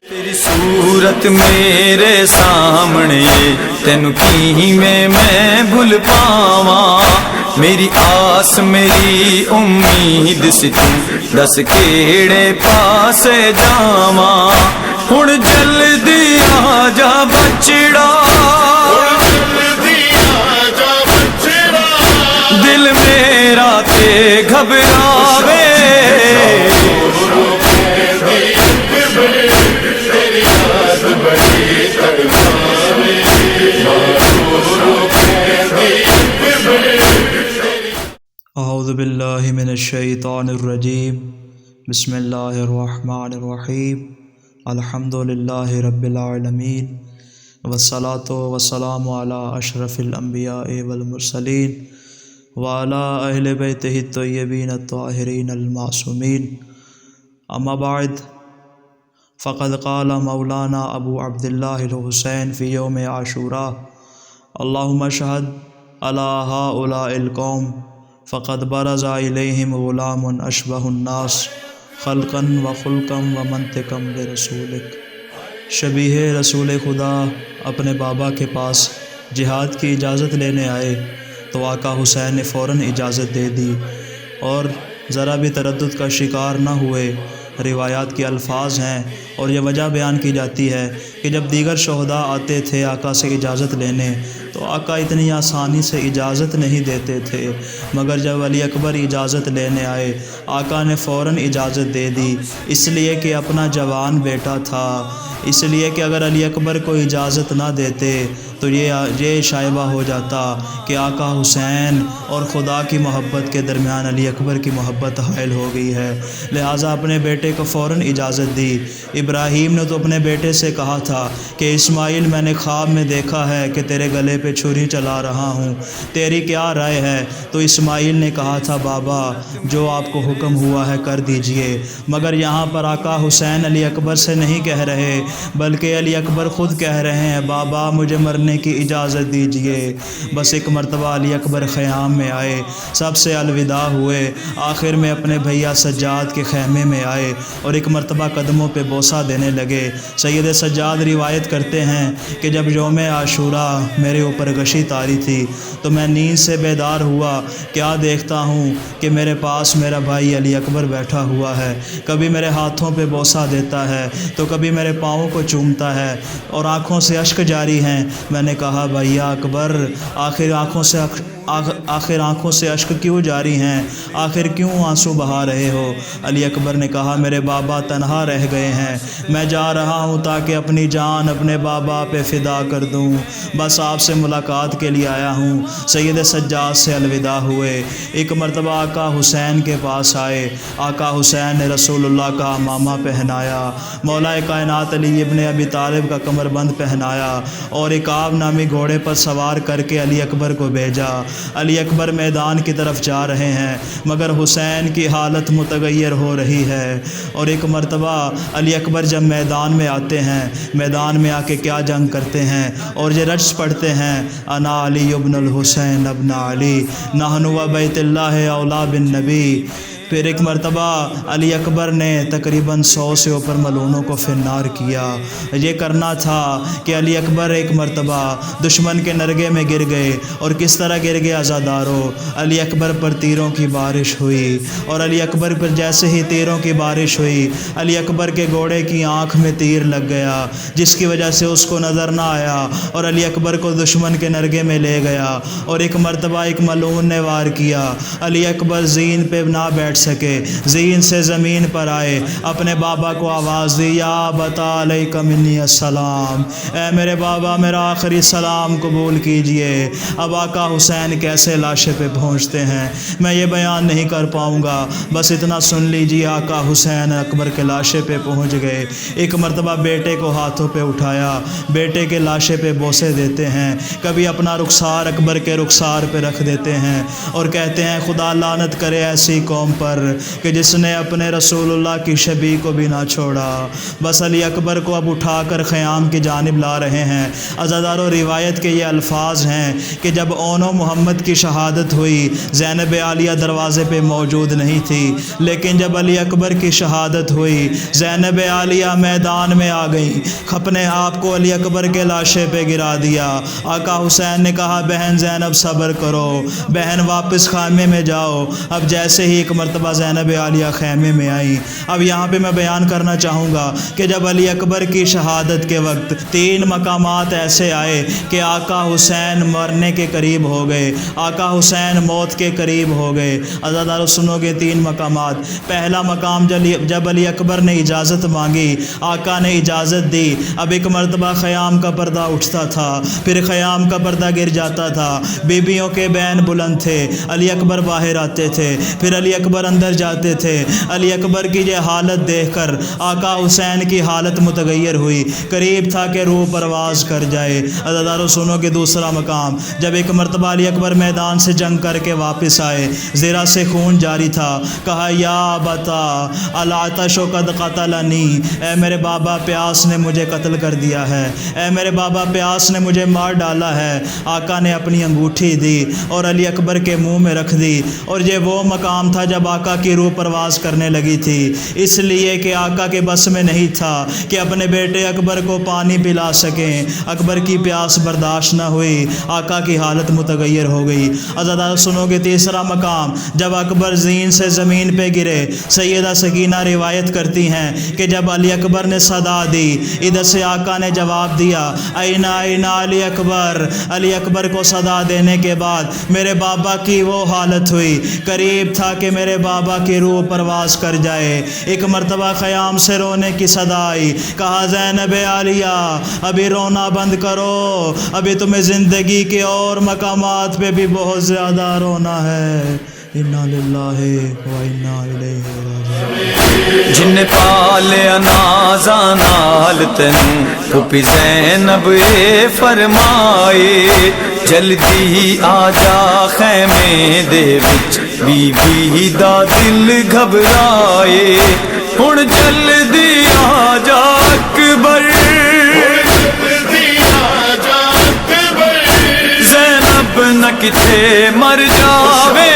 تیری صورت میرے سامنے تینوں کیویں میں بھول پاواں، میری آس میری امید سی تو دس کیڑے پاسے جاواں، ہن جلدی آ جا بچڑا، دل میرا تے گھبراوے، اعوذ باللہ من الشیطان الرجیم، بسم اللہ الرحمن الرحیم، الحمد للہ رب العالمین، والصلاة والسلام علی اشرف الانبیاء والمرسلین وعلی اہل بیتہ الطیبین الطاہرین المعصومین، اما بعد، فقد قال مولانا ابو عبداللہ الحسین فی یوم عاشوراء، اللہم اشہد علی ہؤلاء القوم فقد برز الیہم غلام اشبہ الناس خلقا و خلقا و منطقا برسولک۔ شبیہ رسول خدا اپنے بابا کے پاس جہاد کی اجازت لینے آئے تو آقا حسین نے فوراً اجازت دے دی اور ذرا بھی تردد کا شکار نہ ہوئے۔ روایات کے الفاظ ہیں اور یہ وجہ بیان کی جاتی ہے کہ جب دیگر شہداء آتے تھے آقا سے اجازت لینے تو آقا اتنی آسانی سے اجازت نہیں دیتے تھے، مگر جب علی اکبر اجازت لینے آئے آقا نے فوراً اجازت دے دی، اس لیے کہ اپنا جوان بیٹا تھا، اس لیے کہ اگر علی اکبر کو اجازت نہ دیتے تو یہ شائبہ ہو جاتا کہ آقا حسین اور خدا کی محبت کے درمیان علی اکبر کی محبت حائل ہو گئی ہے، لہٰذا اپنے بیٹے کو فوراً اجازت دی۔ ابراہیم نے تو اپنے بیٹے سے کہا تھا کہ اسماعیل، میں نے خواب میں دیکھا ہے کہ تیرے گلے پہ چھری چلا رہا ہوں، تیری کیا رائے ہے؟ تو اسماعیل نے کہا تھا بابا جو آپ کو حکم ہوا ہے کر دیجئے، مگر یہاں پر آقا حسین علی اکبر سے نہیں کہہ رہے بلکہ علی اکبر خود کہہ رہے ہیں بابا مجھے مرنے کی اجازت دیجئے۔ بس ایک مرتبہ علی اکبر خیام میں آئے، سب سے الوداع ہوئے، آخر میں اپنے بھیا سجاد کے خیمے میں آئے اور ایک مرتبہ قدموں پہ بوسہ دینے لگے۔ سید سجاد روایت کرتے ہیں کہ جب یوم عاشوراء میرے اوپر غشی طاری تھی تو میں نیند سے بیدار ہوا، کیا دیکھتا ہوں کہ میرے پاس میرا بھائی علی اکبر بیٹھا ہوا ہے، کبھی میرے ہاتھوں پہ بوسہ دیتا ہے تو کبھی میرے پاؤں کو چومتا ہے اور آنکھوں سے اشک جاری ہیں۔ میں نے کہا بھیا اکبر آخر آنکھوں سے اشک کیوں جاری ہیں، آخر کیوں آنسو بہا رہے ہو؟ علی اکبر نے کہا میرے بابا تنہا رہ گئے ہیں، میں جا رہا ہوں تاکہ اپنی جان اپنے بابا پہ فدا کر دوں، بس آپ سے ملاقات کے لیے آیا ہوں۔ سید سجاد سے الوداع ہوئے، ایک مرتبہ آقا حسین کے پاس آئے، آقا حسین نے رسول اللہ کا عمامہ پہنایا، مولا کائنات علی ابن ابی طالب کا کمر بند پہنایا اور عقاب نامی گھوڑے پر سوار کر کے علی اکبر کو بھیجا۔ علی اکبر میدان کی طرف جا رہے ہیں مگر حسین کی حالت متغیر ہو رہی ہے، اور ایک مرتبہ علی اکبر جب میدان میں آتے ہیں، میدان میں آ کے کیا جنگ کرتے ہیں اور یہ رجز پڑھتے ہیں انا علی ابن الحسین ابن علی نحن و بیت اللہ اولا بالنبی۔ پھر ایک مرتبہ علی اکبر نے تقریباً 100 سے اوپر ملعونوں کو فنار کیا۔ یہ کرنا تھا کہ علی اکبر ایک مرتبہ دشمن کے نرگے میں گر گئے، اور کس طرح گر گئے عزادارو؟ علی اکبر پر تیروں کی بارش ہوئی، اور علی اکبر پر جیسے ہی تیروں کی بارش ہوئی علی اکبر کے گھوڑے کی آنکھ میں تیر لگ گیا، جس کی وجہ سے اس کو نظر نہ آیا اور علی اکبر کو دشمن کے نرگے میں لے گیا، اور ایک مرتبہ ایک ملعون نے وار کیا، علی اکبر زین پہ نہ بیٹھ سکے، زین سے زمین پر آئے، اپنے بابا کو آواز دی یا بتا علیک منی السلام، اے میرے بابا میرا آخری سلام قبول کیجئے۔ اب آقا حسین کیسے لاشے پہ پہنچتے ہیں میں یہ بیان نہیں کر پاؤں گا، بس اتنا سن لیجئے آقا حسین اکبر کے لاشے پہ پہنچ گئے، ایک مرتبہ بیٹے کو ہاتھوں پہ اٹھایا، بیٹے کے لاشے پہ بوسے دیتے ہیں، کبھی اپنا رخسار اکبر کے رخسار پہ رکھ دیتے ہیں اور کہتے ہیں خدا لعنت کرے ایسی قوم پر اکبر کہ جس نے اپنے رسول اللہ کی شبیہ کو بھی نہ چھوڑا۔ بس علی اکبر کو اب اٹھا کر خیام کی جانب لا رہے ہیں۔ عزادارو روایت کے یہ الفاظ ہیں کہ جب اونو محمد کی شہادت ہوئی زینب عالیہ دروازے پہ موجود نہیں تھی، لیکن جب علی اکبر کی شہادت ہوئی زینب عالیہ میدان میں آ گئی، اپنے آپ کو علی اکبر کے لاشے پہ گرا دیا۔ آقا حسین نے کہا بہن زینب صبر کرو، بہن واپس خیمے میں جاؤ۔ اب جیسے ہی ایک مرتبہ زینب عالیہ خیمے میں آئی، اب یہاں پہ میں بیان کرنا چاہوں گا کہ جب علی اکبر کی شہادت کے وقت 3 مقامات ایسے آئے کہ آقا حسین مرنے کے قریب ہو گئے، آقا حسین موت کے قریب ہو گئے۔ عزادارو سنو گے 3 مقامات۔ پہلا مقام جب علی اکبر نے اجازت مانگی، آقا نے اجازت دی، اب ایک مرتبہ خیام کا پردہ اٹھتا تھا، پھر خیام کا پردہ گر جاتا تھا، بیبیوں کے بین بلند تھے، علی اکبر باہر آتے تھے، پھر علی اکبر اندر جاتے تھے۔ علی اکبر کی یہ حالت دیکھ کر آقا حسین کی حالت متغیر ہوئی، قریب تھا کہ روح پرواز کر جائے۔ عزادارو سنو کہ دوسرا مقام جب ایک مرتبہ علی اکبر میدان سے جنگ کر کے واپس آئے، زرہ سے خون جاری تھا، کہا یا بتا العطش قد قتلنی، اے میرے بابا پیاس نے مجھے قتل کر دیا ہے، اے میرے بابا پیاس نے مجھے مار ڈالا ہے۔ آقا نے اپنی انگوٹھی دی اور علی اکبر کے منہ میں رکھ دی، اور یہ وہ مقام تھا جب آقا کی روح پرواز کرنے لگی تھی، اس لیے کہ آقا کے بس میں نہیں تھا کہ اپنے بیٹے اکبر کو پانی پلا سکیں۔ اکبر کی پیاس برداشت نہ ہوئی، آقا کی حالت متغیر ہو گئی۔ عزادارو سنو گے تیسرا مقام جب اکبر زین سے زمین پہ گرے، سیدہ سکینہ روایت کرتی ہیں کہ جب علی اکبر نے صدا دی، ادھر سے آقا نے جواب دیا اینا اینا علی اکبر۔ علی اکبر کو صدا دینے کے بعد میرے بابا کی وہ حالت ہوئی، قریب تھا کہ میرے بابا کی روح پرواز کر جائے۔ ایک مرتبہ خیام سے رونے کی صدا آئی، کہا زینب عالیہ ابھی رونا بند کرو، ابھی تمہیں زندگی کے اور مقامات پہ بھی بہت زیادہ رونا ہے۔ انا للہ و انا الیہ راجعون۔ جن پالیا نازا نال تینوں پھپھی زینب اے فرمائے، جلدی آ جا خیمے دے وچ بی بی دا دل گھبرائے، ہن جلدی آ جا اکبر، زینب نہ کتے مر جاوے۔